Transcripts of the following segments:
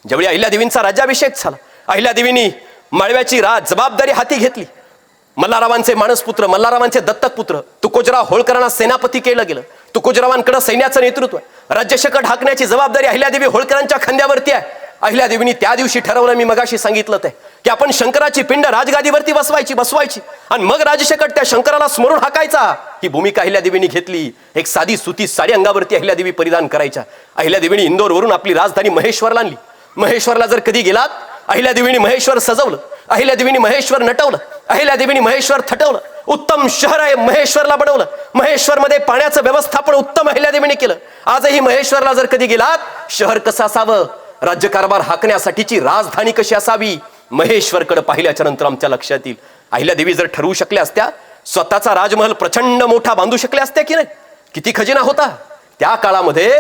ज्यावेळी अहिल्यादेवींचा राज्याभिषेक झाला, अहिल्यादेवींनी माळव्याची जबाबदारी हाती घेतली. मल्हाररावांचे मानसपुत्र, मल्हाररावांचे दत्तक पुत्र तुकोजीराव होळकरांना सेनापती केलं गेलं. तुकोजीरावांकडे सैन्याचं नेतृत्व आहे. राज्यशकट हाकण्याची जबाबदारी अहिल्यादेवी होळकरांच्या खांद्यावरती आहे. अहिल्यादेवींनी त्या दिवशी ठरवलं, मी मगाशी सांगितलं ते, की आपण शंकराची पिंड राजगादीवरती बसवायची आणि मग राजशकट त्या शंकराला स्मरून हाकायचा. ही भूमिका अहिल्यादेवींनी घेतली. एक साधी सुती साडी अंगावरती अहिल्यादेवी परिधान करायच्या. अहिल्यादेवींनी इंदोरवरून आपली राजधानी महेश्वरला आणली. महेश्वरला जर कधी गेलात, अहिल्यादेवींनी महेश्वर सजवलं, अहिल्यादेवींनी महेश्वर नटवलं, अहिल्यादेवींनी महेश्वर थटवलं. उत्तम शहर आहे महेश्वरला बनवलं. महेश्वरमध्ये पाण्याचं व्यवस्थापन उत्तम अहिल्यादेवींनी केलं. आजही महेश्वरला जर कधी गेलात, शहर कसं असावं, राज्यकारभार हाकण्यासाठीची राजधानी कशी असावी, महेश्वरकडे पाहिल्याच्या नंतर आमच्या लक्षात येईल. अहिल्यादेवी जर ठरवू शकल्या असत्या, स्वतःचा राजमहल प्रचंड मोठा बांधू शकल्या असत्या की नाही. किती खजिना होता त्या काळामध्ये.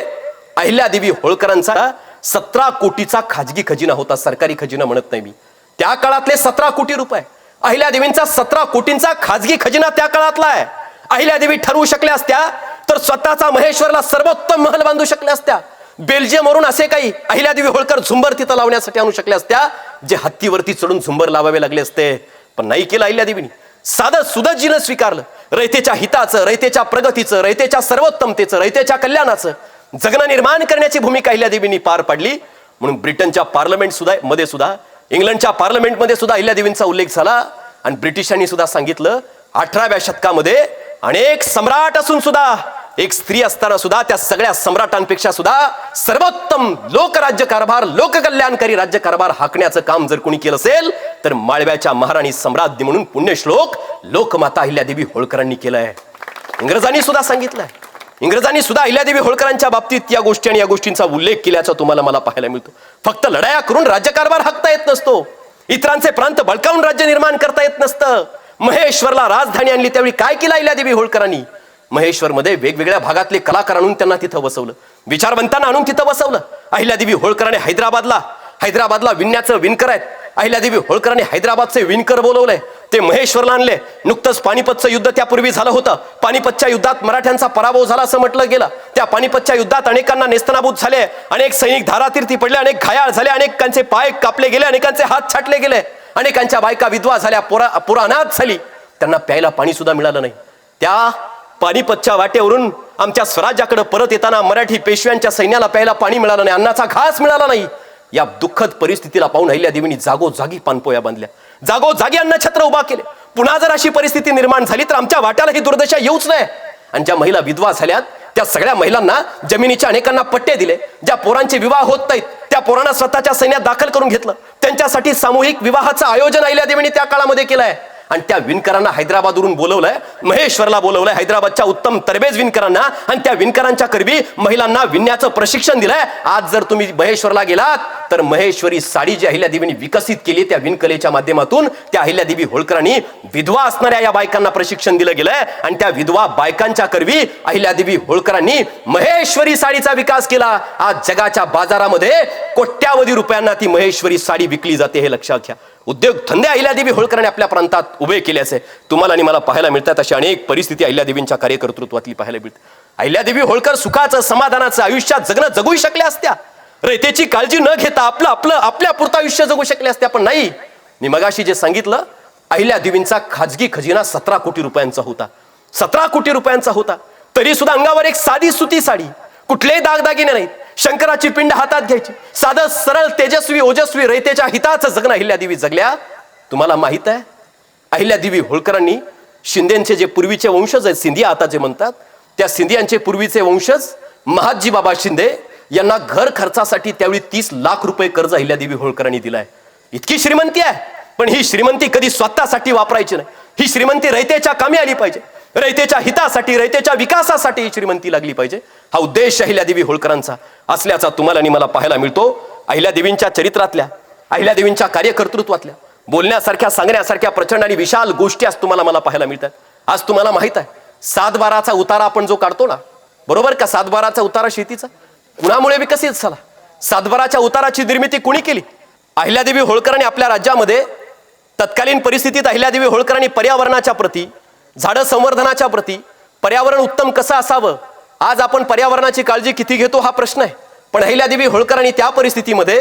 अहिल्यादेवी होळकरांचा 17 कोटीचा खाजगी खजिना होता, सरकारी खजिना म्हणत नाही मी. त्या काळातले 17 कोटी रुपये. अहिल्यादेवींचा 17 कोटींचा खाजगी खजिना त्या काळातला आहे. अहिल्यादेवी ठरवू शकल्या असत्या तर स्वतःचा महेश्वरला सर्वोत्तम महल बांधू शकल्या असत्या. बेल्जियमवरून असे काही अहिल्यादेवी होळकर झुंबर तिथं लावण्यासाठी आणू शकल्या असत्या, जे हत्तीवरती चढून झुंबर लावावे लागले असते. पण नाही केलं अहिल्यादेवींनी. साधं सुदजीनं स्वीकारलं. रयतेच्या हिताचं, रयतेच्या प्रगतीचं, रयतेच्या सर्वोत्तमतेचं, रयतेच्या कल्याणाचं जगणं निर्माण करण्याची भूमिका अहिल्यादेवींनी पार पाडली. म्हणून ब्रिटनच्या पार्लमेंट मध्ये सुद्धा, इंग्लंडच्या पार्लमेंटमध्ये सुद्धा अहिल्यादेवींचा उल्लेख झाला. आणि ब्रिटिशांनी सुद्धा सांगितलं, 18व्या शतकामध्ये अनेक सम्राट असून सुद्धा, एक स्त्री असताना सुद्धा त्या सगळ्या सम्राटांपेक्षा सुद्धा सर्वोत्तम लोकराज्यकारभार, लोककल्याणकारी राज्यकारभार हाकण्याचं काम जर कोणी केलं असेल तर माळव्याच्या महाराणी सम्राज्ञी म्हणून पुण्यश्लोक लोकमाता अहिल्यादेवी होळकरांनी केलंय. इंग्रजांनी सुद्धा सांगितलंय. इंग्रजांनी सुद्धा अहिल्यादेवी होळकरांच्या बाबतीत या गोष्टी आणि या गोष्टींचा उल्लेख केल्याचा तुम्हाला मला पाहायला मिळतो. फक्त लढाया करून राज्यकारभार हाकता येत नसतो. इतरांचे प्रांत बळकावून राज्य निर्माण करता येत नसतं. महेश्वरला राजधानी आणली त्यावेळी काय केलं अहिल्यादेवी होळकरांनी? महेश्वरमध्ये वेगवेगळ्या भागातले कलाकार आणून त्यांना तिथं बसवलं, विचारवंतांना आणून तिथं बसवलं. अहिल्यादेवी होळकरांनी हैदराबादला विणण्याचं विणकर आहेत. अहिल्यादेवी होळकरांनी हैदराबादचे विणकर बोलवलंय, ते महेश्वरला आणले. नुकतंच पानिपतचं युद्ध त्यापूर्वी झालं होतं. पानिपतच्या युद्धात मराठ्यांचा पराभव झाला असं म्हटलं गेलं. त्या पानिपतच्या युद्धात अनेकांना नेस्तनाबूत झाले, अनेक सैनिक धारातीर्थी पडले, अनेक घायाळ झाले, अनेकांचे पाय कापले गेले, अनेकांचे हात छाटले गेले, अनेकांच्या बायका विधवा झाल्या, पोरं अनाथ झाली, त्यांना प्यायला पाणी सुद्धा मिळालं नाही. त्या पानिपतच्या वाटेवरून आमच्या स्वराज्याकडे परत येताना मराठी पेशव्यांच्या सैन्याला प्यायला पाणी मिळालं नाही, अन्नाचा घास मिळाला नाही. या दुःखद परिस्थितीला पाहून अहिल्यादेवींनी जागोजागी पाणपोया बांधल्या, जागोजागी अन्नछत्र उभा केले. पुन्हा जर अशी परिस्थिती निर्माण झाली तर आमच्या वाट्याला ही दुर्दशा येऊच नाही. आणि ज्या महिला विधवा झाल्यात त्या सगळ्या महिलांना जमिनीच्या अनेकांना पट्टे दिले. ज्या पोरांचे विवाह होत नाहीत त्या पोरांना स्वतःच्या सैन्यात दाखल करून घेतलं. त्यांच्यासाठी सामूहिक विवाहाचं आयोजन अहिल्यादेवींनी त्या काळामध्ये केलंय. आणि त्या विणकरांना हैदराबादवरून बोलवलंय, महेश्वरला बोलवलंय, हैदराबादच्या उत्तम तरबेज विणकरांना. आणि त्या विणकरांच्या करवी महिलांना विणण्याचं प्रशिक्षण दिलंय. आज जर तुम्ही महेश्वरला गेलात तर महेश्वरी साडी जी अहिल्यादेवींनी विकसित केली त्या विणकलेच्या माध्यमातून, त्या अहिल्यादेवी होळकरांनी विधवा असणाऱ्या या बायकांना प्रशिक्षण दिलं गेलंय. आणि त्या विधवा बायकांच्या करवी अहिल्यादेवी होळकरांनी महेश्वरी साडीचा विकास केला. आज जगाच्या बाजारामध्ये कोट्यावधी रुपयांना ती महेश्वरी साडी विकली जाते, हे लक्षात घ्या. उद्योग धंदे अहिल्यादेवी होळकरांनी आपल्या प्रांतात उभे केल्याचे तुम्हाला आणि मला पाहायला मिळतात. अशी अनेक परिस्थिती अहिल्यादेवींच्या कार्यकर्तृत्वातली पाहायला मिळते. अहिल्यादेवी होळकर सुखाचं, समाधानाचं आयुष्यात जगू शकल्या असत्या. रयतेची काळजी न घेता आपल्या पुरतं आयुष्य जगू शकल्या असत्या. पण नाही. मी मगाशी जे सांगितलं, अहिल्यादेवींचा खाजगी खजिना 17 कोटी रुपयांचा होता. 17 कोटी रुपयांचा होता. तरी सुद्धा अंगावर एक साधी सुती साडी, कुठलेही दागदागिने नाहीत. शंकराची पिंड हातात घ्यायची, साधं सरळ तेजस्वी ओजस्वी रयतेच्या हिताचं जगणं अहिल्यादेवी जगल्या. तुम्हाला माहित आहे, अहिल्यादेवी होळकरांनी शिंदेचे जे पूर्वीचे वंशज आहेत, सिंधिया आता जे म्हणतात, त्या सिंधियांचे पूर्वीचे वंशज महादजी बाबा शिंदे यांना घर खर्चासाठी त्यावेळी 30 लाख रुपये कर्ज अहिल्यादेवी होळकरांनी दिलाय. इतकी श्रीमंती आहे. पण ही श्रीमंती कधी स्वतःसाठी वापरायची नाही. ही श्रीमंती रयतेच्या कामी आली पाहिजे. रयतेच्या हितासाठी, रयतेच्या विकासासाठी ही श्रीमंती लागली पाहिजे. हा उद्देश अहिल्यादेवी होळकरांचा असल्याचा तुम्हाला आणि मला पाहायला मिळतो. अहिल्यादेवींच्या चरित्रातल्या, अहिल्यादेवींच्या कार्यकर्तृत्वातल्या बोलण्यासारख्या, सांगण्यासारख्या प्रचंड आणि विशाल गोष्टी आज तुम्हाला मला पाहायला मिळतात. आज तुम्हाला माहित आहे, 7/12चा उतारा आपण जो काढतो ना, बरोबर का? 7/12चा उतारा शेतीचा कुणामुळे विकसित झाला? 7/12च्या उताराची निर्मिती कुणी केली? अहिल्यादेवी होळकरांनी आपल्या राज्यामध्ये तत्कालीन परिस्थितीत अहिल्यादेवी होळकरांनी पर्यावरणाच्या प्रती, झाडं संवर्धनाच्या प्रती, पर्यावरण उत्तम कसं असावं, आज आपण पर्यावरणाची काळजी किती घेतो हा प्रश्न आहे. पण अहिल्यादेवी होळकरांनी त्या परिस्थितीमध्ये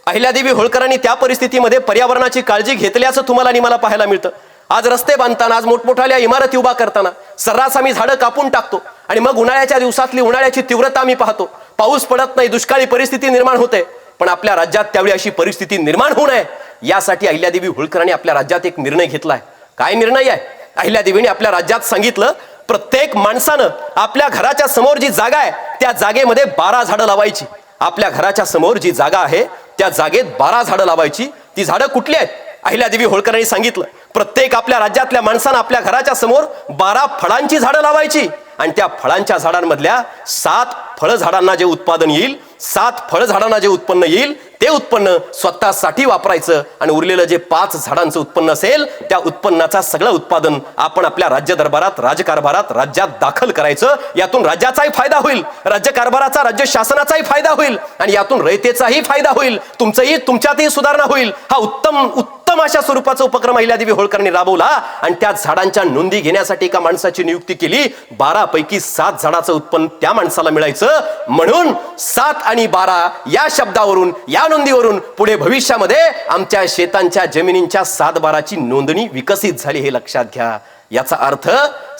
अहिल्यादेवी होळकरांनी त्या परिस्थितीमध्ये पर्यावरणाची काळजी घेतल्याचं तुम्हाला आणि मला पाहायला मिळतं. आज रस्ते बांधताना, आज मोठमोठ्या इमारती उभा करताना सर्रास आम्ही झाडं कापून टाकतो आणि मग उन्हाळ्याच्या दिवसातली उन्हाळ्याची तीव्रता आम्ही पाहतो. पाऊस पडत नाही, दुष्काळी परिस्थिती निर्माण होते. पण आपल्या राज्यात त्यावेळी अशी परिस्थिती निर्माण होऊ नये यासाठी अहिल्यादेवी होळकरांनी आपल्या राज्यात एक निर्णय घेतलाय. काय निर्णय आहे? अहिल्यादेवीने आपल्या राज्यात सांगितलं, प्रत्येक माणसानं आपल्या घराच्या समोर जी जागा आहे त्या जागेमध्ये 12 झाडं लावायची. आपल्या घराच्या समोर जी जागा आहे त्या जागेत 12 झाडं लावायची. ती झाडं कुठली आहेत? अहिल्यादेवी होळकरांनी सांगितलं, प्रत्येक आपल्या राज्यातल्या माणसानं आपल्या घराच्या समोर 12 फळांची झाडं लावायची आणि त्या फळांच्या झाडांमधल्या 7 फळ झाडांना जे उत्पादन येईल, 7 फळ झाडांना जे उत्पन्न येईल ते उत्पन्न स्वतःसाठी वापरायचं आणि उरलेलं जे 5 झाडांचं उत्पन्न असेल त्या उत्पन्नाचा सगळं उत्पादन आपण आपल्या राज्य दरबारात, राजकारभारात, राज्यात दाखल करायचं. यातून राज्याचाही फायदा होईल, राज्य कारभाराचा, राज्य शासनाचाही फायदा होईल आणि यातून रयतेचाही फायदा होईल, तुमच्यातही सुधारणा होईल. हा उत्तम अशा स्वरूपाचा उपक्रम अहिल्यादेवी होळकरांनी राबवला आणि त्या झाडांच्या नोंदी घेण्यासाठी एका माणसाची नियुक्ती केली. 12 पैकी 7 झाडाचं उत्पन्न त्या माणसाला मिळायचं. म्हणून 7 आणि 12 या शब्दावरून, या नोंदीवरून पुढे भविष्यामध्ये आमच्या शेतांच्या जमिनींच्या 7-12ची नोंदणी विकसित झाली, हे लक्षात घ्या. याचा अर्थ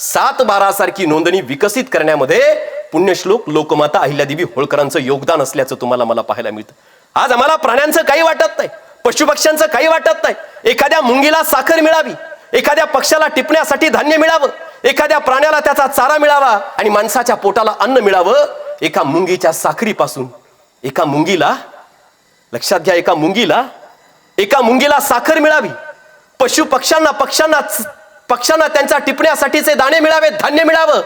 7-12 सारखी नोंदणी विकसित करण्यामध्ये पुण्यश्लोक लोकमाता अहिल्यादेवी होळकरांचं योगदान असल्याचं तुम्हाला मला पाहायला मिळतं. आज आम्हाला प्राण्यांचं काही वाटत नाही, पशुपक्ष्यांचं काही वाटत नाही. एखाद्या मुंगीला साखर मिळावी, एखाद्या पक्षाला टिपण्यासाठी धान्य मिळावं, एखाद्या प्राण्याला त्याचा चारा मिळावा आणि माणसाच्या पोटाला अन्न मिळावं. एका मुंगीच्या साखरीपासून एका मुंगीला, लक्षात घ्या, एका मुंगीला साखर मिळावी, पक्ष्यांना त्यांचा टिपण्यासाठीचे दाणे मिळावे, धान्य मिळावं,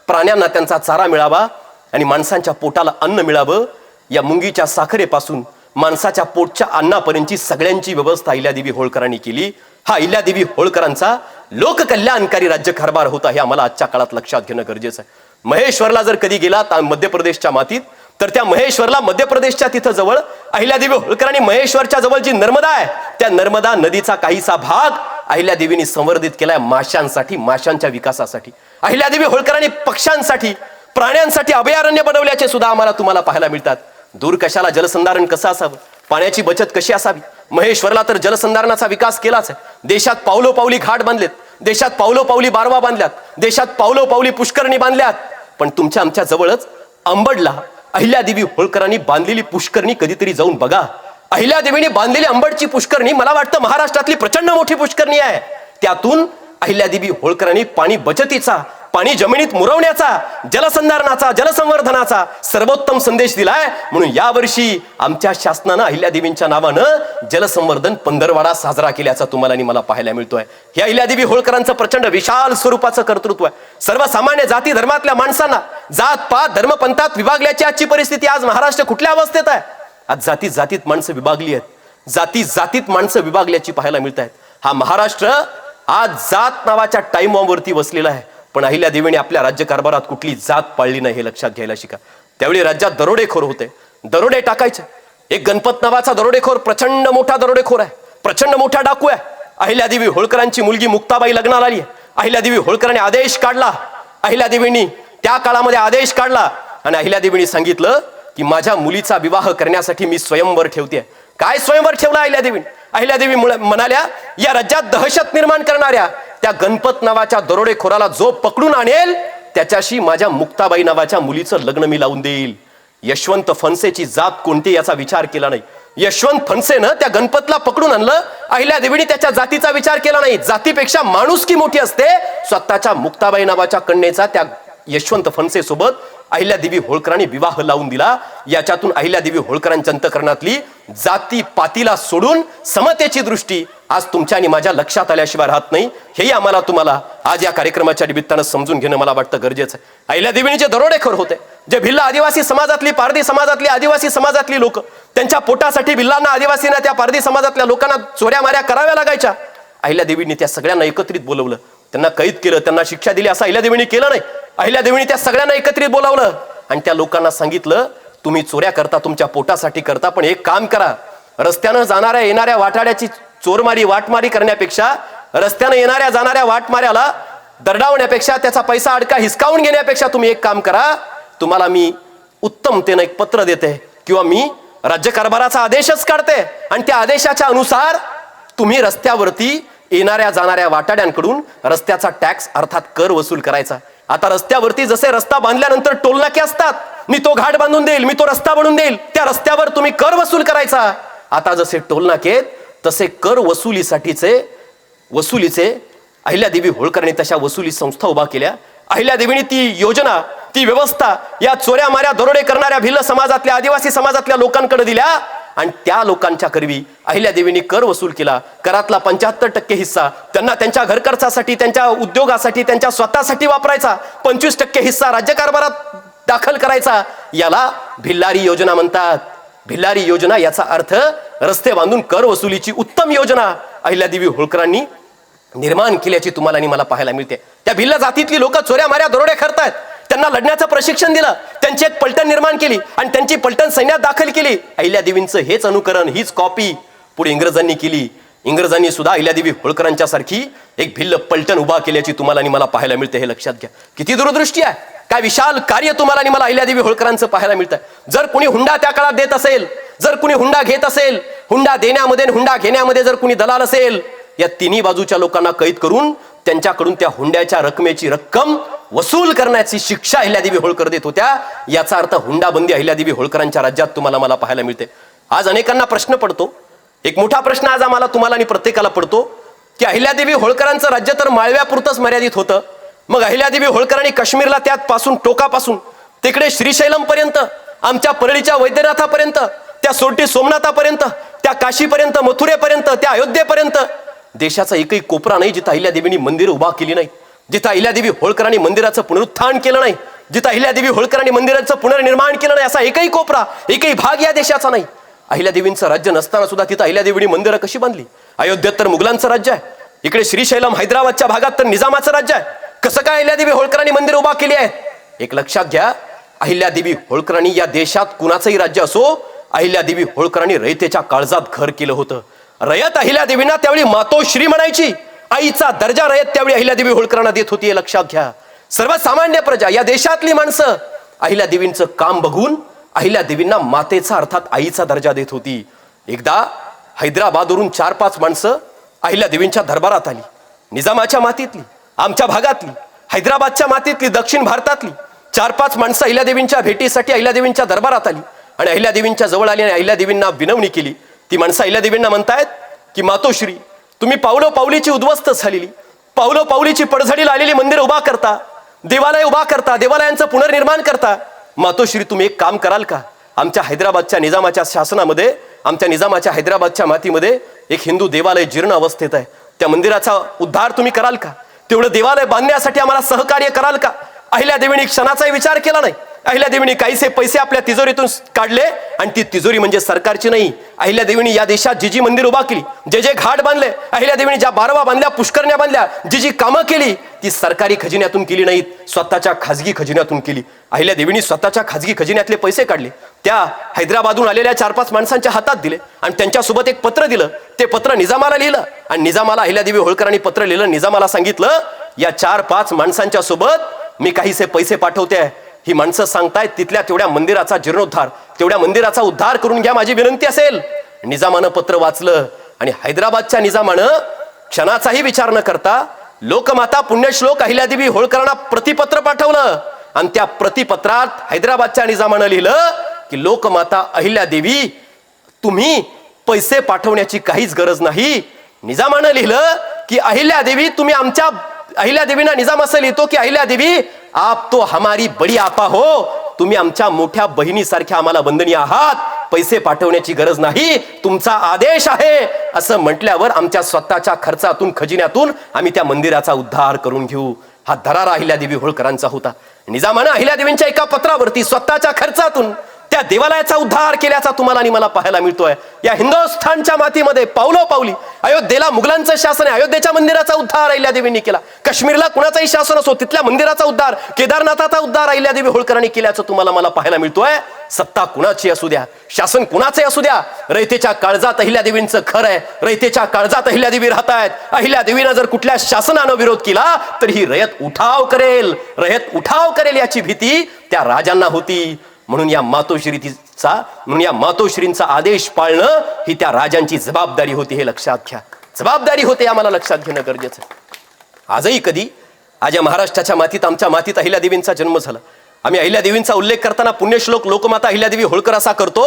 प्राण्यांना त्यांचा चारा मिळावा आणि माणसांच्या पोटाला अन्न मिळावं. या मुंगीच्या साखरेपासून माणसाच्या पोटच्या अन्नापर्यंतची सगळ्यांची व्यवस्था अहिल्यादेवी होळकरांनी केली. हा अहिल्यादेवी होळकरांचा लोककल्याणकारी राज्यकारभार होता, हे आम्हाला आजच्या काळात लक्षात घेणं गरजेचं आहे. महेश्वरला जर कधी गेला मध्य प्रदेशच्या मातीत, तर त्या महेश्वरला, मध्य प्रदेशच्या तिथं जवळ अहिल्यादेवी होळकरांनी महेश्वरच्या जवळ जी नर्मदा आहे त्या नर्मदा नदीचा काहीसा भाग अहिल्यादेवींनी संवर्धित केलाय माशांसाठी, माशांच्या विकासासाठी. अहिल्यादेवी होळकरांनी पक्ष्यांसाठी, प्राण्यांसाठी अभयारण्य बनवल्याचे सुद्धा आम्हाला तुम्हाला पाहायला मिळतात. दूर कशाला, जलसंधारण कसं असावं, पाण्याची बचत कशी असावी. महेश्वरला तर जलसंधारणाचा विकास केलाच आहे. देशात पावलोपावली घाट बांधलेत, देशात पावलोपावली बारवा बांधल्यात, देशात पावलोपावली पुष्करणी बांधल्यात. पण तुमच्या आमच्या जवळच अंबडला अहिल्यादेवी होळकरांनी बांधलेली पुष्करणी कधीतरी जाऊन बघा. अहिल्यादेवीने बांधलेली अंबडची पुष्करणी मला वाटतं महाराष्ट्रातली प्रचंड मोठी पुष्करणी आहे. त्यातून अहिल्यादेवी होळकरांनी पाणी बचतीचा, पाणी जमिनीत मुरवण्याचा, जलसंधारणाचा, जलसंवर्धनाचा सर्वोत्तम संदेश दिलाय. म्हणून यावर्षी आमच्या शासनानं अहिल्यादेवींच्या नावानं जलसंवर्धन पंधरवाडा साजरा केल्याचा तुम्हाला आणि मला पाहायला मिळतोय. हे अहिल्यादेवी होळकरांचं प्रचंड विशाल स्वरूपाचं कर्तृत्व आहे. सर्वसामान्य जाती धर्मातल्या माणसांना जात पात धर्मपंथात विभागल्याची आजची परिस्थिती, आज महाराष्ट्र कुठल्या अवस्थेत आहे? आज जाती जातीत माणसं विभागली आहेत, जाती जातीत माणसं विभागल्याची पाहायला मिळत आहेत. हा महाराष्ट्र आज जात नावाच्या टाइम बॉम्बवरती बसलेला आहे. पण अहिल्यादेवीने आपल्या राज्यकारभारात कुठली जात पाळली नाही, हे लक्षात घ्यायला शिका. त्यावेळी राज्यात दरोडेखोर होते, दरोडे टाकायचे. एक गणपत नावाचा दरोडेखोर प्रचंड मोठा दरोडेखोर आहे, प्रचंड मोठा डाकू आहे. अहिल्यादेवी होळकरांची मुलगी मुक्ताबाई लग्नाला आली आहे. अहिल्यादेवी होळकरांनी आदेश काढला, अहिल्यादेवींनी त्या काळामध्ये आदेश काढला आणि अहिल्यादेवींनी सांगितलं की माझ्या मुलीचा विवाह करण्यासाठी मी स्वयंवर ठेवते. काय स्वयंवर ठेवला अहिल्यादेवी? अहिल्यादेवी म्हणाल्या, या राज्यात दहशत निर्माण करणाऱ्या त्या गणपत नावाच्या दरोडेखोराला जो पकडून आणेल त्याच्याशी माझ्या मुक्ताबाई नावाच्या मुलीचं लग्न मी लावून देईल. यशवंत फणसेची जात कोणती याचा विचार केला नाही. यशवंत फणसेनं त्या गणपतला पकडून आणलं, अहिल्यादेवीने त्याच्या जातीचा विचार केला नाही. जातीपेक्षा माणुसकी मोठी असते. स्वतःच्या मुक्ताबाई नावाच्या कन्येचा त्या यशवंत फणसे सोबत अहिल्यादेवी होळकरांनी विवाह लावून दिला. याच्यातून अहिल्यादेवी होळकरांच्या अंतःकरणातली जाती पातीला सोडून समतेची दृष्टी आज तुमच्या आणि माझ्या लक्षात आल्याशिवाय राहत नाही. हेही आम्हाला तुम्हाला आज या कार्यक्रमाच्या निमित्तानं समजून घेणं मला वाटतं गरजेचं आहे. अहिल्यादेवींनी जे दरोडेखोर होते, जे भिल्ल आदिवासी समाजातली, पारधी समाजातली, आदिवासी समाजातली लोक, त्यांच्या पोटासाठी भिल्लांना, आदिवासींना, त्या पारधी समाजातल्या लोकांना चोऱ्या माऱ्या कराव्या लागायच्या. अहिल्यादेवींनी त्या सगळ्यांना एकत्रित बोलवलं, त्यांना कैद केलं, त्यांना शिक्षा दिली. असं अहिल्यादेवींनी केलं नाही. अहिल्यादेवींनी त्या सगळ्यांना एकत्रित बोलावलं आणि त्या लोकांना सांगितलं, तुम्ही चोऱ्या करता, तुमच्या पोटासाठी करता, पण एक काम करा, रस्त्यानं जाणाऱ्या येणाऱ्या वाटाड्याची चोरमारी वाटमारी करण्यापेक्षा, रस्त्यानं येणाऱ्या जाणाऱ्या वाटमाऱ्याला दरडावण्यापेक्षा, त्याचा पैसा अडका हिसकावून घेण्यापेक्षा तुम्ही एक काम करा, तुम्हाला मी उत्तमतेनं एक पत्र देते किंवा मी राज्यकारभाराचा आदेशच काढते आणि त्या आदेशाच्या अनुसार तुम्ही रस्त्यावरती येणाऱ्या जाणाऱ्या वाटाड्यांकडून रस्त्याचा टॅक्स अर्थात कर वसूल करायचा. आता रस्त्यावरती जसे रस्ता बांधल्यानंतर टोलनाके असतात, मी तो घाट बांधून देईल, मी तो रस्ता बनवून देईल, त्या रस्त्यावर तुम्ही कर वसूल करायचा. आता जसे टोलनाके तसे कर वसुलीचे अहिल्यादेवी होळकरांनी तशा वसुली संस्था उभा केल्या. अहिल्यादेवीने ती योजना, ती व्यवस्था या चोऱ्या माऱ्या दरोडे करणाऱ्या भिल्ल समाजातल्या, आदिवासी समाजातल्या लोकांकडे दिल्या आणि त्या लोकांच्या करवी अहिल्यादेवींनी कर वसूल केला. करातला 75% हिस्सा त्यांना त्यांच्या घर खर्चासाठी, त्यांच्या उद्योगासाठी, त्यांच्या स्वतःसाठी वापरायचा. 25% हिस्सा राज्यकारभारात दाखल करायचा. याला भिल्लारी योजना म्हणतात. भिल्लारी योजना याचा अर्थ रस्ते बांधून कर वसुलीची उत्तम योजना अहिल्यादेवी होळकरांनी निर्माण केल्याची तुम्हाला आणि मला पाहायला मिळते. त्या भिल्ल जातीतली लोक चोऱ्या माऱ्या दरोडे करतायत. त्यांना लढण्याचं प्रशिक्षण दिलं, त्यांची एक पलटण निर्माण केली आणि त्यांची पलटण सैन्यात दाखल केली. अहिल्यादेवींचं हेच अनुकरण, हीच कॉपी पुढे इंग्रजांनी केली. इंग्रजांनी सुद्धा अहिल्यादेवी होळकरांच्या सारखी एक भिल्ल पलटण उभा केल्याची तुम्हाला आणि मला पाहायला मिळते. हे लक्षात घ्या. किती दूरदृष्टी आहे, काय विशाल कार्य तुम्हाला आणि मला अहिल्यादेवी होळकरांचं पाहायला मिळतं. जर कुणी हुंडा त्या काळात देत असेल, जर कुणी हुंडा घेत असेल, हुंडा देण्यामध्ये हुंडा घेण्यामध्ये जर कुणी दलाल असेल, या तिन्ही बाजूच्या लोकांना कैद करून त्यांच्याकडून त्या हुंड्याच्या रकमेची रक्कम वसूल करण्याची शिक्षा अहिल्यादेवी होळकर देत होत्या. याचा अर्थ हुंडाबंदी अहिल्यादेवी होळकरांच्या राज्यात तुम्हाला मला पाहायला मिळते. आज अनेकांना प्रश्न पडतो, एक मोठा प्रश्न आज आम्हाला तुम्हाला आणि प्रत्येकाला पडतो की अहिल्यादेवी होळकरांचं राज्य तर माळव्यापुरतच मर्यादित होतं. मग अहिल्यादेवी होळकरांनी काश्मीरला त्यात पासून टोकापासून तिकडे श्रीशैलम पर्यंत, आमच्या परळीच्या वैद्यनाथापर्यंत, त्या सोरटी सोमनाथापर्यंत, त्या काशीपर्यंत, मथुरेपर्यंत, त्या अयोध्येपर्यंत देशाचा एकही कोपरा नाही जिथं अहिल्यादेवींनी मंदिर उभा केली नाही, जिथं अहिल्यादेवी होळकरांनी मंदिराचं पुनरुत्थान केलं नाही, जिथं अहिल्यादेवी होळकरांनी मंदिराचं पुनर्निर्माण केलं नाही, असा एकही कोपरा, एकही भाग या देशाचा नाही. अहिल्यादेवींचं राज्य नसताना सुद्धा तिथं अहिल्यादेवींनी मंदिरं कशी बांधली. अयोध्येत तर मुघलांचं राज्य आहे, इकडे श्रीशैलम हैदराबादच्या भागात तर निजामाचं राज्य आहे. कसं काय अहिल्यादेवी होळकरांनी मंदिर उभा केली आहेत. एक लक्षात घ्या, अहिल्यादेवी होळकरांनी या देशात कुणाचंही राज्य असो, अहिल्यादेवी होळकरांनी रयतेच्या काळजात घर केलं होतं. रयत अहिल्यादेवींना त्यावेळी मातोश्री म्हणायची. आईचा दर्जा रयत त्यावेळी अहिल्यादेवी होळकरांना देत होती. हे लक्षात घ्या. सर्वसामान्य प्रजा, या देशातली माणसं अहिल्यादेवींचं काम बघून अहिल्यादेवींना मातेचा अर्थात आईचा दर्जा देत होती. एकदा हैदराबादवरून 4-5 माणसं अहिल्यादेवींच्या दरबारात आली. निजामाच्या मातीतली, आमच्या भागातली, हैदराबादच्या मातीतली, दक्षिण भारतातली 4-5 माणसं अहिल्यादेवींच्या भेटीसाठी अहिल्यादेवींच्या दरबारात आली आणि अहिल्यादेवींच्या जवळ आली आणि अहिल्यादेवींना विनवणी केली. ती माणसं अहिल्यादेवींना म्हणतायत की मातोश्री, तुम्ही पावलोपावलीची उद्ध्वस्त झालेली, पावलोपावलीची पडझडीला आलेली मंदिर उभा करता, देवालय उभा करता, देवालयांचं पुनर्निर्माण करता. मातोश्री, तुम्ही एक काम कराल का? आमच्या हैदराबादच्या निजामाच्या शासनामध्ये, आमच्या निजामाच्या हैदराबादच्या मातीमध्ये एक हिंदू देवालय जीर्ण अवस्थेत आहे, त्या मंदिराचा उद्धार तुम्ही कराल का? तेवढं देवालय बांधण्यासाठी आम्हाला सहकार्य कराल का? अहिल्यादेवींनी क्षणाचाही विचार केला नाही. अहिल्यादेवींनी काहीसे पैसे आपल्या तिजोरीतून काढले आणि ती तिजोरी म्हणजे सरकारची नाही. अहिल्यादेवींनी या देशात जी जी मंदिर उभा केली, जे जे घाट बांधले, अहिल्यादेवींनी ज्या बारवा बांधल्या, पुष्करण्या बांधल्या, जी जी कामं केली, ती सरकारी खजिन्यातून केली नाहीत, स्वतःच्या खाजगी खजिन्यातून केली. अहिल्यादेवींनी स्वतःच्या खाजगी खजिन्यातले पैसे काढले, त्या हैदराबादहून आलेल्या 4-5 माणसांच्या हातात दिले आणि त्यांच्यासोबत एक पत्र दिलं. ते पत्र निजामाला लिहिलं आणि निजामाला अहिल्यादेवी होळकरांनी पत्र लिहिलं. निजामाला सांगितलं, या 4-5 माणसांच्या सोबत मी काहीसे पैसे पाठवते. ही माणसं सांगतायत तिथल्या तेवढ्या मंदिराचा जीर्णोद्धार, तेवढ्या मंदिराचा उद्धार करून घ्या, माझी विनंती असेल. निजामानं पत्र वाचलं आणि हैदराबादच्या निजामानं क्षणाचाही विचार न करता लोकमाता पुण्यश्लोक अहिल्यादेवी होळकरांना प्रतिपत्र पाठवलं आणि त्या प्रतिपत्रात हैदराबादच्या निजामानं लिहिलं की लोकमाता अहिल्यादेवी, तुम्ही पैसे पाठवण्याची काहीच गरज नाही. निजामानं लिहिलं की अहिल्यादेवी, तुम्ही आमच्या अहिल्यादेवींना निजाम असं लिहितो की अहिल्यादेवी, आप तो हमारी बडी आपा हो, तुम्ही आमच्या मोठ्या बहिणीसारख्या आम्हाला वंदनीय आहात, पैसे पाठवण्याची गरज नाही, तुमचा आदेश आहे. असं म्हटल्यावर आमच्या स्वतःच्या खर्चातून, खजिन्यातून आम्ही त्या मंदिराचा उद्धार करून घेऊ. हा दरारा अहिल्यादेवी होळकरांचा होता. निजामानं अहिल्यादेवींच्या एका पत्रावरती स्वतःच्या खर्चातून त्या देवालयाचा उद्धार केल्याचा तुम्हाला आणि मला पाहायला मिळतोय. या हिंदुस्थानच्या मातीमध्ये पावलोपावली अयोध्येला मुघलांचं शासन आहे, अयोध्येच्या मंदिराचा उद्धार अहिल्यादेवींनी केला. काश्मीरला कुणाचाही शासन असो, तिथल्या मंदिराचा उद्धार, केदारनाथाचा उद्धार अहिल्यादेवी होळकरांनी केल्याचं तुम्हाला मला पाहायला मिळतोय. सत्ता कुणाची असू द्या, शासन कुणाचे असू द्या, रयतेच्या काळजात अहिल्यादेवींचं खर आहे. रयतेच्या काळजात अहिल्यादेवी राहतायत. अहिल्यादेवीनं जर कुठल्या शासनानं विरोध केला तर ही रयत उठाव करेल, रयत उठाव करेल याची भीती त्या राजांना होती. म्हणून या मातोश्री म्हणून या मातोश्रींचा आदेश पाळणं ही त्या राजांची जबाबदारी होती, हे लक्षात घ्या. जबाबदारी होते, आम्हाला लक्षात घेणं गरजेचं आहे. आजही कधी आज या महाराष्ट्राच्या मातीत, आमच्या मातीत अहिल्यादेवींचा जन्म झाला. आम्ही अहिल्यादेवींचा उल्लेख करताना पुण्यश्लोक लोकमाता अहिल्यादेवी होळकर असा करतो.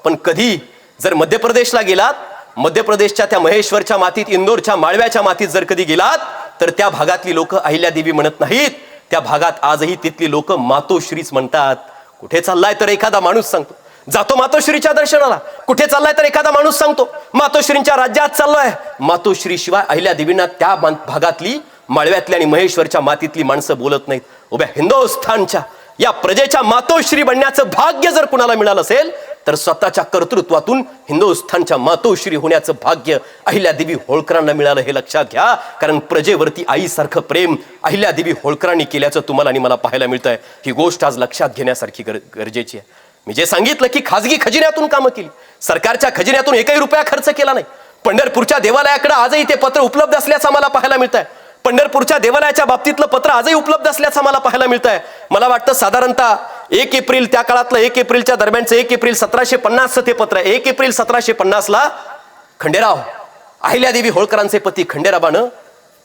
पण कधी जर मध्य प्रदेशला गेलात, मध्य प्रदेशच्या त्या महेश्वरच्या मातीत, इंदोरच्या माळव्याच्या मातीत जर कधी गेलात, तर त्या भागातली लोक अहिल्यादेवी म्हणत नाहीत. त्या भागात आजही तिथली लोक मातोश्रीच म्हणतात. कुठे चाललाय तर एखादा माणूस सांगतो, जातो मातोश्रीच्या दर्शनाला. कुठे चाललाय तर एखादा माणूस सांगतो, मातोश्रींच्या राज्यात चाललोय. मातोश्री शिवाय अहिल्यादेवींना त्या भागातली, माळव्यातली आणि महेश्वरच्या मातीतली माणसं बोलत नाहीत. उभ्या हिंदुस्थानच्या या प्रजेच्या मातोश्री बनण्याचं भाग्य जर कुणाला मिळालं असेल, तर स्वतःच्या कर्तृत्वातून हिंदुस्थानच्या मातोश्री होण्याचं भाग्य अहिल्यादेवी होळकरांना मिळालं, हे लक्षात घ्या. कारण प्रजेवरती आईसारखं प्रेम अहिल्यादेवी होळकरांनी केल्याचं तुम्हाला आणि मला पाहायला मिळतंय. ही गोष्ट आज लक्षात घेण्यासारखी गरजेची आहे. मी जे सांगितलं की खाजगी खजिन्यातून कामं केली, सरकारच्या खजिन्यातून एकही रुपया खर्च केला नाही. पंढरपूरच्या देवालयाकडे आजही ते पत्र उपलब्ध असल्याचं आम्हाला पाहायला मिळत आहे. पंढरपूरच्या देवालयाच्या बाबतीतलं पत्र आजही उपलब्ध असल्याचं आम्हाला पाहायला मिळत आहे. मला वाटतं साधारणतः 1 एप्रिल, त्या काळातलं 1 एप्रिलच्या दरम्यानचं 1 एप्रिल 1750 ते पत्र आहे. 1 एप्रिल 1750 खंडेराव, अहिल्यादेवी होळकरांचे पती खंडेरावानं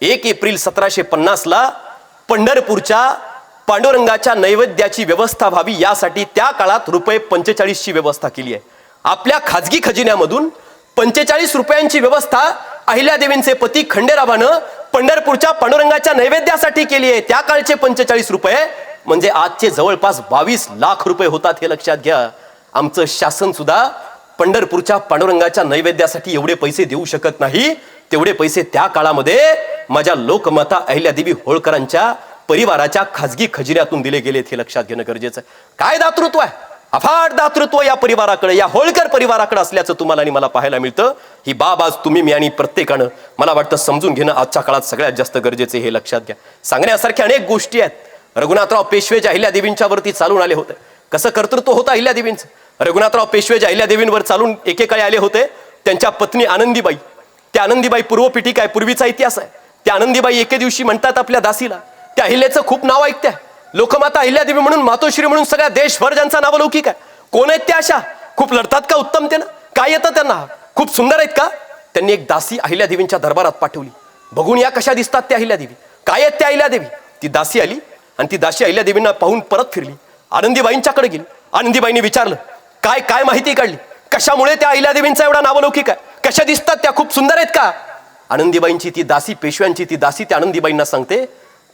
1 एप्रिल 1750 पंढरपूरच्या पांडुरंगाच्या नैवेद्याची व्यवस्था व्हावी यासाठी त्या काळात ₹45 ची व्यवस्था केली आहे. आपल्या खाजगी खजिन्यामधून 45 रुपयांची व्यवस्था अहिल्यादेवींचे पती खंडेरावानं पंढरपूरच्या पांडुरंगाच्या नैवेद्यासाठी केली आहे. त्या काळचे 45 रुपये म्हणजे आजचे जवळपास 22 लाख रुपये होतात, हे लक्षात घ्या. आमचं शासन सुद्धा पंढरपूरच्या पांडुरंगाच्या नैवेद्यासाठी एवढे पैसे देऊ शकत नाही. तेवढे पैसे त्या काळामध्ये माझ्या लोकमाता अहिल्यादेवी होळकरांच्या परिवाराच्या खाजगी खजिन्यातून दिले गेलेत, हे लक्षात घेणं गरजेचं आहे. काय दातृत्व आहे, अफाट दातृत्व या परिवाराकडे, या होळकर परिवाराकडे असल्याचं तुम्हाला आणि मला पाहायला मिळतं. ही बाब आज तुम्ही, मी आणि प्रत्येकानं मला वाटतं समजून घेणं आजच्या काळात सगळ्यात जास्त गरजेचे, हे लक्षात घ्या. सांगण्यासारख्या अनेक गोष्टी आहेत. रघुनाथराव पेशवे ज्या अहिल्यादेवींच्या वरती चालून आले होते, कसं कर्तृत्व होतं अहिल्यादेवींचं. रघुनाथराव पेशवे ज्या अहिल्यादेवींवर चालून एकेकाळी आले होते, त्यांच्या पत्नी आनंदीबाई, त्या आनंदीबाई पूर्वपीठिका आहे, पूर्वीचा इतिहास आहे. त्या आनंदीबाई एके दिवशी म्हणतात आपल्या दासीला, त्या अहिल्याचं खूप नाव ऐकत्या, लोकमाता अहिल्यादेवी म्हणून, मातोश्री म्हणून सगळ्या देशभर ज्यांचा नावलौकिक आहे. कोण आहेत त्या अशा? खूप लढतात का उत्तमतेनं? काय येतं त्यांना? खूप सुंदर आहेत का? त्यांनी एक दासी अहिल्यादेवींच्या दरबारात पाठवली. बघून या कशा दिसतात त्या अहिल्यादेवी, काय आहेत त्या अहिल्यादेवी. ती दासी आली आणि ती दासी अहिल्यादेवींना पाहून परत फिरली, आनंदीबाईंच्याकडे गेली. आनंदीबाईंनी विचारलं, काय काय माहिती काढली, कशामुळे त्या अहिल्यादेवींचा एवढा नावलौकिक आहे, कशा दिसतात त्या, खूप सुंदर आहेत का? आनंदीबाईंची ती दासी, पेशव्यांची ती दासी त्या आनंदीबाईंना सांगते,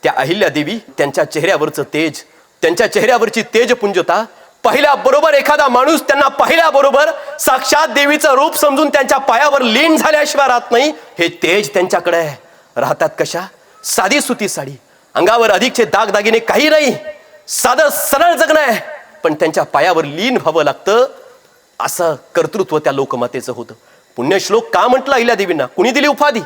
त्या अहिल्यादेवी त्यांच्या चेहऱ्यावरचं तेज, त्यांच्या चेहऱ्यावरची तेजपुंजता पाहिल्याबरोबर एखादा माणूस त्यांना पाहिल्याबरोबर साक्षात देवीचं रूप समजून त्यांच्या पायावर लीन झाल्याशिवाय राहत नाही. हे तेज त्यांच्याकडे आहे. राहतात कशा? साधी सुती साडी, अंगावर अधिकचे दागदागिने काही नाही, साधं सरळ जगणं आहे. पण त्यांच्या पायावर लीन व्हावं लागतं. असं कर्तृत्व त्या लोकमातेचं होतं. पुण्यश्लोक का म्हटलं अहिल्यादेवींना? कुणी दिली उपाधी?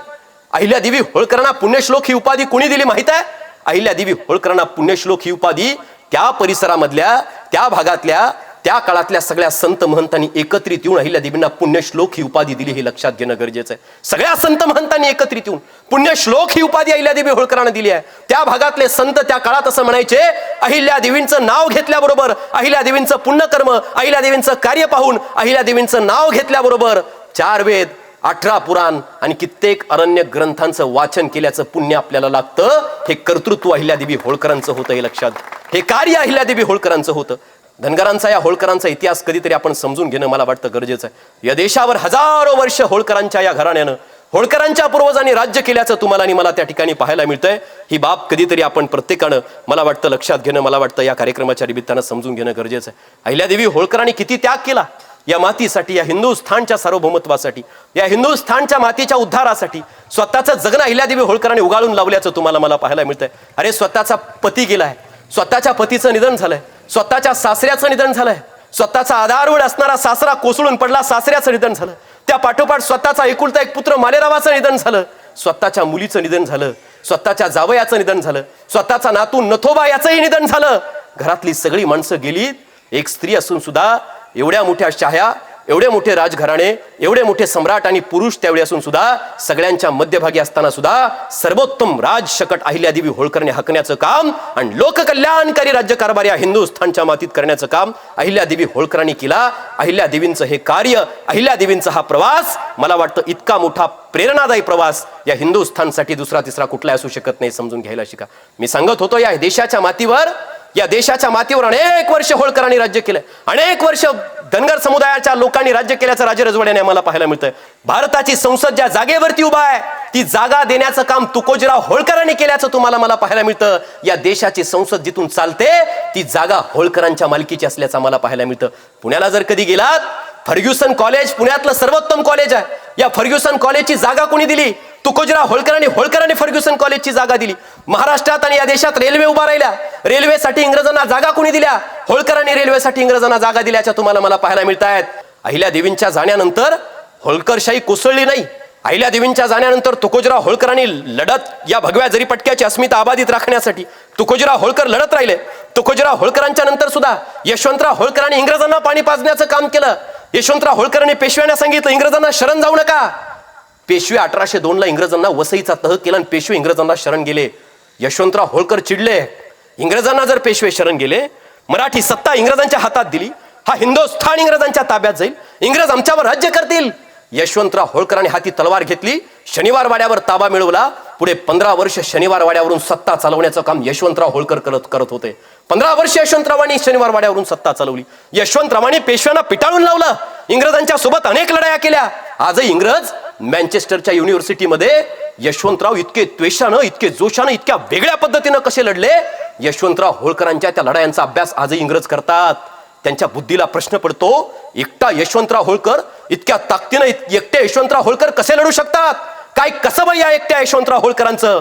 अहिल्यादेवी होळकरांना पुण्यश्लोक ही उपाधी कुणी दिली माहित आहे? अहिल्यादेवी होळकरांना पुण्यश्लोक ही उपाधी त्या परिसरामधल्या, त्या भागातल्या, त्या काळातल्या सगळ्या संत महंतांनी एकत्रित येऊन अहिल्यादेवींना पुण्यश्लोक ही उपाधी दिली, हे लक्षात घेणं गरजेचं आहे. सगळ्या संत महंतांनी एकत्रित येऊन पुण्यश्लोक ही उपाधी अहिल्यादेवी होळकरांना दिली आहे. त्या भागातले संत त्या काळात असं म्हणायचे, अहिल्यादेवींचं नाव घेतल्याबरोबर, अहिल्यादेवींचं पुण्यकर्म, अहिल्यादेवींचं कार्य पाहून, अहिल्यादेवींचं नाव घेतल्याबरोबर 4 वेद, 18 पुराण आणि कित्येक अरण्य ग्रंथांचं वाचन केल्याचं पुण्य आपल्याला लागतं. हे कर्तृत्व अहिल्यादेवी होळकरांचं होतं, हे लक्षात. हे कार्य अहिल्यादेवी होळकरांचं होतं. धनगरांचा, या होळकरांचा इतिहास कधीतरी आपण समजून घेणं मला वाटतं गरजेचं आहे. या देशावर हजारो वर्ष होळकरांच्या या घराण्यानं, होळकरांच्या पूर्वजांनी राज्य केल्याचं तुम्हाला आणि मला त्या ठिकाणी पाहायला मिळतंय. ही बाब कधीतरी आपण प्रत्येकानं मला वाटतं लक्षात घेणं, मला वाटतं या कार्यक्रमाच्या निमित्तानं समजून घेणं गरजेचं आहे. अहिल्यादेवी होळकरांनी किती त्याग केला या मातीसाठी, या हिंदुस्थानच्या सार्वभौमत्वासाठी, या हिंदुस्थानच्या मातीच्या उद्धारासाठी. स्वतःचं जगणं अहिल्यादेवी होळकरांनी उगाळून लावल्याचं तुम्हाला मला पाहायला मिळतंय. अरे, स्वतःचा पती गेलाय, स्वतःच्या पतीचं निधन झालंय, स्वतःच्या सासऱ्याचं निधन झालंय, स्वतःचा आधारवड असणारा सासरा कोसळून पडला, सासऱ्याचं निधन झालं. त्या पाठोपाठ स्वतःचा एकुलता एक पुत्र मालेरावाचं निधन झालं, स्वतःच्या मुलीचं निधन झालं, स्वतःच्या जावयाचं निधन झालं, स्वतःचा नातू नथोबा याचंही निधन झालं. घरातली सगळी माणसं गेलीत. एक स्त्री असून सुद्धा एवढ्या मोठ्या शाह्या एवढे मोठे राजघराणे, एवढे मोठे सम्राट आणि पुरुष त्यावेळी असून सुद्धा सगळ्यांच्या मध्यभागी असताना सुद्धा सर्वोत्तम राज शकट अहिल्यादेवी होळकरने हाकण्याचं काम आणि लोककल्याणकारी राज्यकारभार या हिंदुस्थानच्या मातीत करण्याचं काम अहिल्यादेवी होळकरांनी केला. अहिल्यादेवींचं हे कार्य, अहिल्यादेवींचा हा प्रवास मला वाटतं इतका मोठा प्रेरणादायी प्रवास या हिंदुस्थानसाठी दुसरा तिसरा कुठलाही असू शकत नाही, समजून घ्यायला शिका. मी सांगत होतो या देशाच्या मातीवर अनेक वर्ष होळकरांनी राज्य केलं, अनेक वर्ष धनगर समुदायाच्या लोकांनी राज्य केल्याचं राजे रजवाड्याने आम्हाला पाहायला मिळतंय. भारताची संसद ज्या जागेवरती उभा आहे ती जागा देण्याचं काम तुकोजीराव होळकरांनी केल्याचं तुम्हाला मला पाहायला मिळतं. या देशाची संसद जिथून चालते ती जागा होळकरांच्या मालकीची असल्याचं आम्हाला पाहायला मिळतं. पुण्याला जर कधी गेलात, फर्ग्युसन कॉलेज पुण्यातलं सर्वोत्तम कॉलेज आहे. या फर्ग्युसन कॉलेजची जागा कोणी दिली? तुकोजीराव होळकरांनी फर्ग्युसन कॉलेजची जागा दिली. महाराष्ट्रात आणि या देशात रेल्वे उभा राहिल्या, रेल्वेसाठी इंग्रजांना जागा कोणी दिल्या? होळकरांनी रेल्वेसाठी इंग्रजांना जागा दिल्याच्या तुम्हाला मला पाहायला मिळत आहेत. अहिल्यादेवींच्या जाण्यानंतर होळकरशाही कोसळली नाही. अहिल्यादेवींच्या जाण्यानंतर तुकोजीराव होळकरांनी लढत या भगव्या जरीपटक्याची अस्मिता अबाधित राखण्यासाठी तुकोजीराव होळकर लढत राहिले. तुकोजीराव होळकरांच्या नंतर सुद्धा यशवंतराव होळकरांनी इंग्रजांना पाणी पाजण्याचं काम केलं. यशवंतराव होळकरांनी पेशव्यांना सांगितलं इंग्रजांना शरण जाऊ नका. पेशवे 1802 इंग्रजांना वसईचा तह केला आणि पेशवे इंग्रजांना शरण गेले. यशवंतराव होळकर चिडले, इंग्रजांना जर पेशवे शरण गेले, मराठी सत्ता इंग्रजांच्या हातात दिली, हा हिंदुस्थान इंग्रजांच्या ताब्यात जाईल, इंग्रज आमच्यावर राज्य करतील. यशवंतराव होळकरांनी हाती तलवार घेतली, शनिवार वाड्यावर ताबा मिळवला. पुढे 15 वर्ष शनिवार वाड्यावरून सत्ता चालवण्याचं काम यशवंतराव होळकर करत होते. 15 वर्ष यशवंतरावांनी शनिवार वाड्यावरून सत्ता चालवली. यशवंतरावांनी पेशव्यांना पिटाळून लावलं. इंग्रजांच्या सोबत अनेक लढाया केल्या. आजही इंग्रज मँचेस्टरच्या युनिव्हर्सिटीमध्ये यशवंतराव इतके द्वेषानं, इतके जोशानं, इतक्या वेगळ्या पद्धतीनं कसे लढले, यशवंतराव होळकरांच्या त्या लढायांचा अभ्यास आजही इंग्रज करतात. त्यांच्या बुद्धीला प्रश्न पडतो, एकटा यशवंतराव होळकर इतक्या ताकदीनं एकटे यशवंतराव होळकर कसे लढू शकतात? काय कसं या एकट्या यशवंतराव होळकरांचं?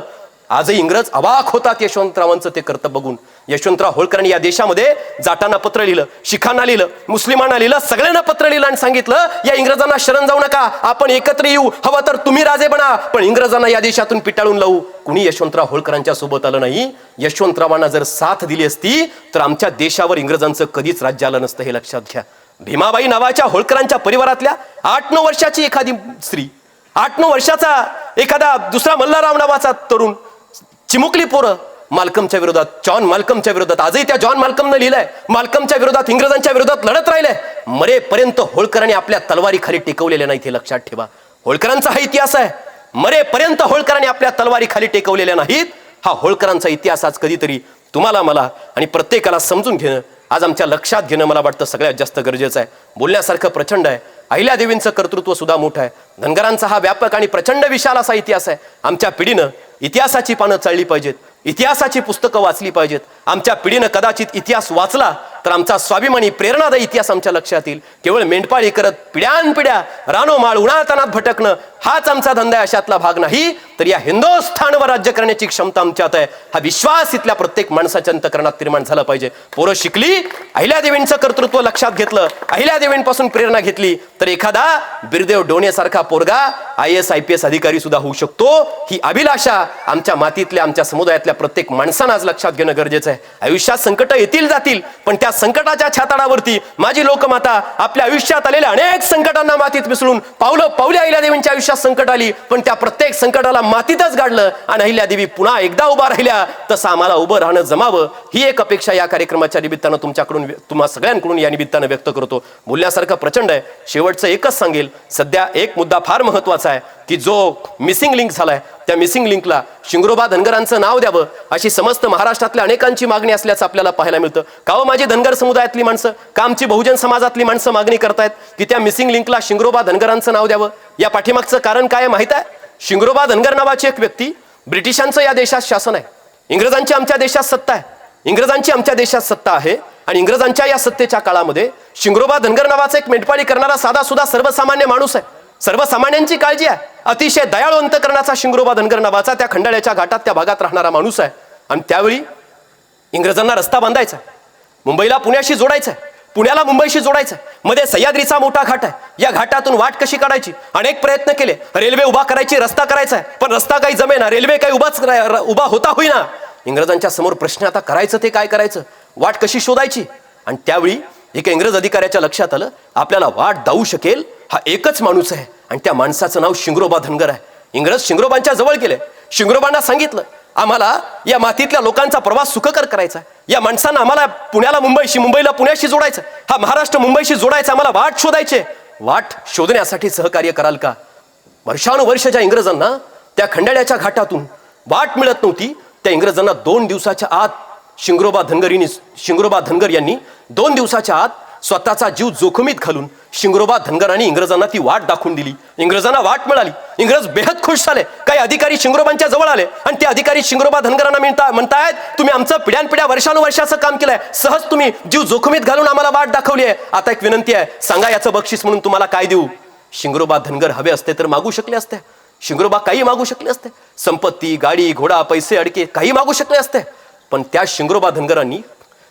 आजही इंग्रज अवाक होतात यशवंतरावांचं ते कर्तव्य बघून. यशवंतराव होळकरांनी या देशामध्ये जाटांना पत्र लिहिलं, शिखांना लिहिलं, मुस्लिमांना लिहिलं, सगळ्यांना पत्र लिहिलं आणि सांगितलं या इंग्रजांना शरण जाऊ नका, आपण एकत्र येऊ, हवं तर तुम्ही राजे बना, पण इंग्रजांना या देशातून पिटाळून लावू. कुणी यशवंतराव होळकरांच्या सोबत आलं नाही. यशवंतरावांना जर साथ दिली असती तर आमच्या देशावर इंग्रजांचं कधीच राज्य आलं नसतं, हे लक्षात घ्या. भीमाबाई नावाच्या होळकरांच्या परिवारातल्या 8-9 वर्षाची एखादी स्त्री, 8-9 वर्षाचा एखादा दुसरा मल्हारराव नावाचा तरुण, चिमुकली पोरं माल्कमच्या विरोधात, जॉन माल्कमच्या विरोधात, आजही त्या जॉन माल्कमनं लिहिलंय, माल्कमच्या विरोधात, इंग्रजांच्या विरोधात लढत राहिले. मरेपर्यंत होळकरांनी आपल्या तलवारी खाली टेकवलेल्या नाहीत, हे लक्षात ठेवा. होळकरांचा हा इतिहास आहे. मरेपर्यंत होळकरांनी आपल्या तलवारी खाली टेकवलेल्या नाहीत. हा होळकरांचा इतिहास आज कधीतरी तुम्हाला, मला आणि प्रत्येकाला समजून घेणं, आज आमच्या लक्षात घेणं मला वाटतं सगळ्यात जास्त गरजेचं आहे. बोलण्यासारखं प्रचंड आहे. अहिल्यादेवींचं कर्तृत्व सुद्धा मोठं आहे. धनगरांचा हा व्यापक आणि प्रचंड विशाल असा इतिहास आहे. आमच्या पिढीनं इतिहासाची पानं चालली पाहिजेत, इतिहासाची पुस्तकं वाचली पाहिजेत. आमच्या पिढीनं कदाचित इतिहास वाचला तर आमचा स्वाभिमानी प्रेरणादायी इतिहास आमच्या लक्षात येईल. केवळ मेंढपाळी करत पिढ्यानपिढ्या रानोमाळ उन्हातानात भटकणं हाच आमचा धंदा आहे, अशातला भाग नाही. तर या हिंदुस्थानवर राज्य करण्याची क्षमता आमच्यात आहे, हा विश्वास इथल्या प्रत्येक माणसाच्या अंतःकरणात निर्माण झाला पाहिजे. पोरं शिकली, अहिल्यादेवींचं कर्तृत्व लक्षात घेतलं, अहिल्यादेवींपासून प्रेरणा घेतली तर एखादा बिरदेव डोणेसारखा पोरगा IAS IPS अधिकारी सुद्धा होऊ शकतो. ही अभिलाषा आमच्या मातीतल्या, आमच्या समुदायातल्या प्रत्येक माणसानं आज लक्षात घेणं गरजेचं आहे. आयुष्यात संकट येतील जातील, पण त्या संकटाच्या छाताडावरती माझी लोकमाता आपल्या आयुष्यात आलेल्या अनेक संकटांना मातीत मिसळून पावलं पावले अहिल्यादेवींच्या आयुष्यात संकट आली, पण त्या प्रत्येक संकटाला मातीतच गाडलं आणि अहिल्यादेवी पुन्हा एकदा उभा राहिल्या. तसं आम्हाला उभं राहणं जमावं, ही एक अपेक्षा या कार्यक्रमाच्या निमित्तानं तुमच्याकडून, तुम्हा सगळ्यांकडून या निमित्तानं व्यक्त करतो. बोलण्यासारखं प्रचंड आहे. शेवटचं एकच सांगेल, सध्या एक मुद्दा फार महत्वाचा आहे की जो मिसिंग लिंक झालाय, त्या मिसिंग लिंकला शिंगरोबा धनगरांचं नाव द्यावं अशी समस्त महाराष्ट्रातल्या अनेकांची मागणी असल्याचं आपल्याला पाहायला मिळतं. का हो माझी धनगर समुदायातली माणसं, का आमची बहुजन समाजातली माणसं मागणी करतायत की त्या मिसिंग लिंकला शिंगरोबा धनगरांचं नाव द्यावं? या पाठीमागचं कारण काय माहित आहे? शिंगरोबा धनगर नावाची एक व्यक्ती, ब्रिटिशांचं या देशात शासन आहे, इंग्रजांची आमच्या देशात सत्ता आहे, इंग्रजांची आमच्या देशात सत्ता आहे आणि इंग्रजांच्या या सत्तेच्या काळामध्ये शिंगरोबा धनगर नावाचा एक मेंढपाळी करणारा साधा सुद्धा सर्वसामान्य माणूस आहे. सर्वसामान्यांची काळजी आहे, अतिशय दयाळू अंतःकरणाचा शिंगरोबा धनगर नावाचा त्या खंडाळ्याच्या घाटात, त्या भागात राहणारा माणूस आहे. आणि त्यावेळी इंग्रजांना रस्ता बांधायचा, मुंबईला पुण्याशी जोडायचा, पुण्याला मुंबईशी जोडायचं, मध्ये सह्याद्रीचा मोठा घाट आहे, या घाटातून वाट कशी काढायची, अनेक प्रयत्न केले. रेल्वे उभा करायची, रस्ता करायचा आहे, पण रस्ता काही जमेना, रेल्वे काही उभा होता होईना. इंग्रजांच्या समोर प्रश्न, आता करायचं ते काय करायचं, वाट कशी शोधायची. आणि त्यावेळी एका इंग्रज अधिकाऱ्याच्या लक्षात आलं, आपल्याला वाट दावू शकेल हा एकच माणूस आहे आणि त्या माणसाचं नाव शिंगरोबा धनगर आहे. इंग्रज शिंगरोबांच्या जवळ गेले. शिंगरोबांना सांगितलं, आम्हाला या मातीतल्या लोकांचा प्रवास सुखकर करायचा, या माणसांना आम्हाला पुण्याला मुंबईशी, मुंबईला पुण्याशी जोडायचं, हा महाराष्ट्र मुंबईशी जोडायचा, आम्हाला वाट शोधायचे. वाट शोधण्यासाठी सहकार्य कराल का? वर्षानुवर्ष ज्या इंग्रजांना त्या खंडाळ्याच्या घाटातून वाट मिळत नव्हती, त्या इंग्रजांना 2 दिवसाच्या आत शिंगरोबा धनगर यांनी 2 दिवसाच्या आत स्वतःचा जीव जोखमीत घालून शिंगरोबा धनगरांनी इंग्रजांना ती वाट दाखवून दिली. इंग्रजांना वाट मिळाली. इंग्रज बेहद खुश झाले. काही अधिकारी शिंगरोबांच्या जवळ आले आणि ते अधिकारी शिंगरोबा धनगरांना म्हणतायत, तुम्ही आमचं पिढ्यानपिढ्या वर्षानुवर्षाचं काम केलंय, सहज तुम्ही जीव जोखमीत घालून आम्हाला वाट दाखवली आहे. आता एक विनंती आहे, सांगा याचं बक्षीस म्हणून तुम्हाला काय देऊ? शिंगरोबा धनगर हवे असते तर मागू शकले असते. शिंगरोबा काही मागू शकले असते, संपत्ती, गाडी, घोडा, पैसे, अडके काही मागू शकले असते. पण त्या शिंगरोबा धनगरांनी,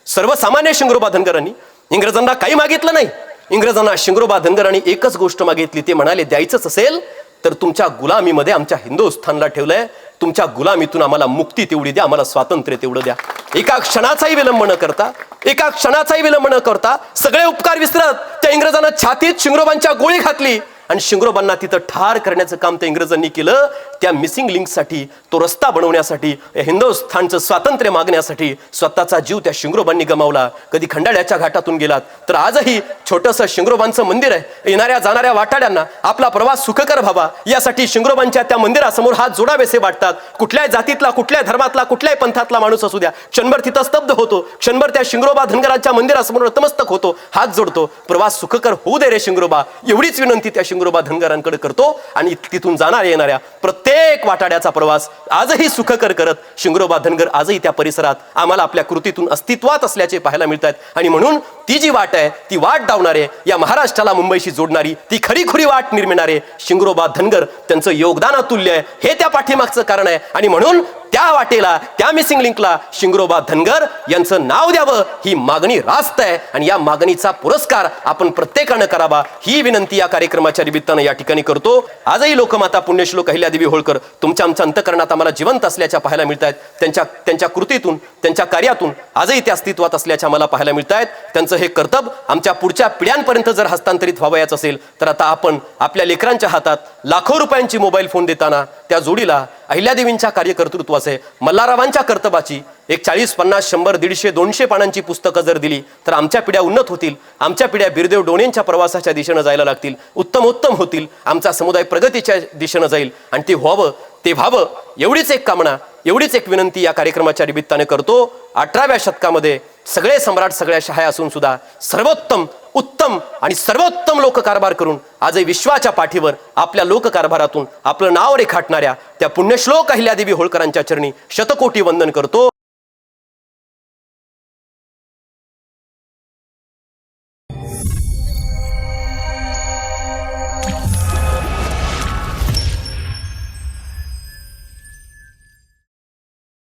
सर्वसामान्य शिंगरोबा धनगरांनी इंग्रजांना काही मागितलं नाही. इंग्रजांना शिंगरोबा धनगरांनी एकच गोष्ट मागितली. ते म्हणाले, द्यायचंच असेल तर तुमच्या गुलामीमध्ये आमच्या हिंदुस्थानला ठेवलंय, तुमच्या गुलामीतून आम्हाला मुक्ती तेवढी द्या, आम्हाला स्वातंत्र्य तेवढं द्या. एका क्षणाचाही विलंब न करता सगळे उपकार विसरत त्या इंग्रजांना छातीत शिंगरोबांच्या गोळी घातली आणि शिंगरोबांना तिथं ठार करण्याचं काम त्या इंग्रजांनी केलं. त्या मिसिंग लिंकसाठी, तो रस्ता बनवण्यासाठी, हिंदुस्थानचं स्वातंत्र्य मागण्यासाठी स्वतःचा जीव त्या शिंगरोबांनी गमावला. कधी खंडाळ्याच्या घाटातून गेलात तर आजही छोटंसं शिंगरोबांचं मंदिर आहे. येणाऱ्या जाणाऱ्या वाटाड्यांना आपला प्रवास सुखकर व्हावा यासाठी शिंगरोबांच्या त्या मंदिरासमोर हात जोडावेसे वाटतात. कुठल्याही जातीतला, कुठल्याही धर्मातला, कुठल्याही पंथातला माणूस असू द्या, क्षणभर तिथं स्तब्ध होतो, क्षणभर त्या शिंगरोबा धनगरांच्या मंदिरासमोर नतमस्तक होतो, हात जोडतो. प्रवास सुखकर होऊ दे रे शिंगरोबा, एवढीच विनंती त्या शिंगरोबा धनगरांकडे करतो. आणि तिथून जाणाऱ्या येणाऱ्या प्रत्येक वाटाड्याचा प्रवास आजही सुखकर करत शिंगरोबा धनगर आजही त्या परिसरात आम्हाला आपल्या कृतीतून अस्तित्वात असल्याचे पाहायला मिळतात. आणि म्हणून ती जी वाट आहे, ती वाट डावणारे, या महाराष्ट्राला मुंबईशी जोडणारी, ती खरी वाट निर्मिणारे शिंगरोबा धनगर, त्यांचं योगदान अतुल्य आहे. हे त्या पाठीमागचं कारण आहे. आणि म्हणून त्या वाटेला, त्या मिसिंग लिंकला शिंगरोबा धनगर यांचं नाव द्यावं, ही मागणी रास्त आहे. आणि या मागणीचा पुरस्कार आपण प्रत्येकानं करावा, ही विनंती या कार्यक्रमाच्या निमित्तानं या ठिकाणी करतो. आजही लोकमाता पुण्यश्लोक अहिल्यादेवी होळकर तुमच्या आमच्या अंतःकरणात आम्हाला जिवंत असल्याच्या पाहायला मिळत आहेत. त्यांच्या कृतीतून, त्यांच्या कार्यातून आजही त्या अस्तित्वात असल्याच्या आम्हाला पाहायला मिळत आहेत. त्यांचं हे कर्तव्य आमच्या पुढच्या पिढ्यांपर्यंत जर हस्तांतरित व्हावयाचं असेल तर आता आपण आपल्या लेकरांच्या हातात लाखो रुपयांची मोबाईल फोन देताना त्या जोडीला अहिल्यादेवींच्या कार्यकर्तृत्वाचे, मल्हाररावांच्या कर्तबाची एक 40, 50, 100, 150, 200 पानांची पुस्तकं जर दिली तर आमच्या पिढ्या उन्नत होतील. आमच्या पिढ्या बिरदेव डोणेंच्या प्रवासाच्या दिशेनं जायला लागतील, उत्तम होतील. आमचा समुदाय प्रगतीच्या दिशेनं जाईल आणि ते व्हावं एवढीच एक कामना, एवढीच एक विनंती या कार्यक्रमाच्या निमित्ताने करतो. 18व्या शतकामध्ये सगळे सम्राट, सगळ्या शहाया असून सुद्धा उत्तम आणि सर्वोत्तम लोककारभार करून आजही विश्वाच्या पाठीवर आपल्या लोककारभारातून आपलं नाव रेखाटणाऱ्या त्या पुण्यश्लोक अहिल्यादेवी होळकरांच्या चरणी शतकोटी वंदन करतो.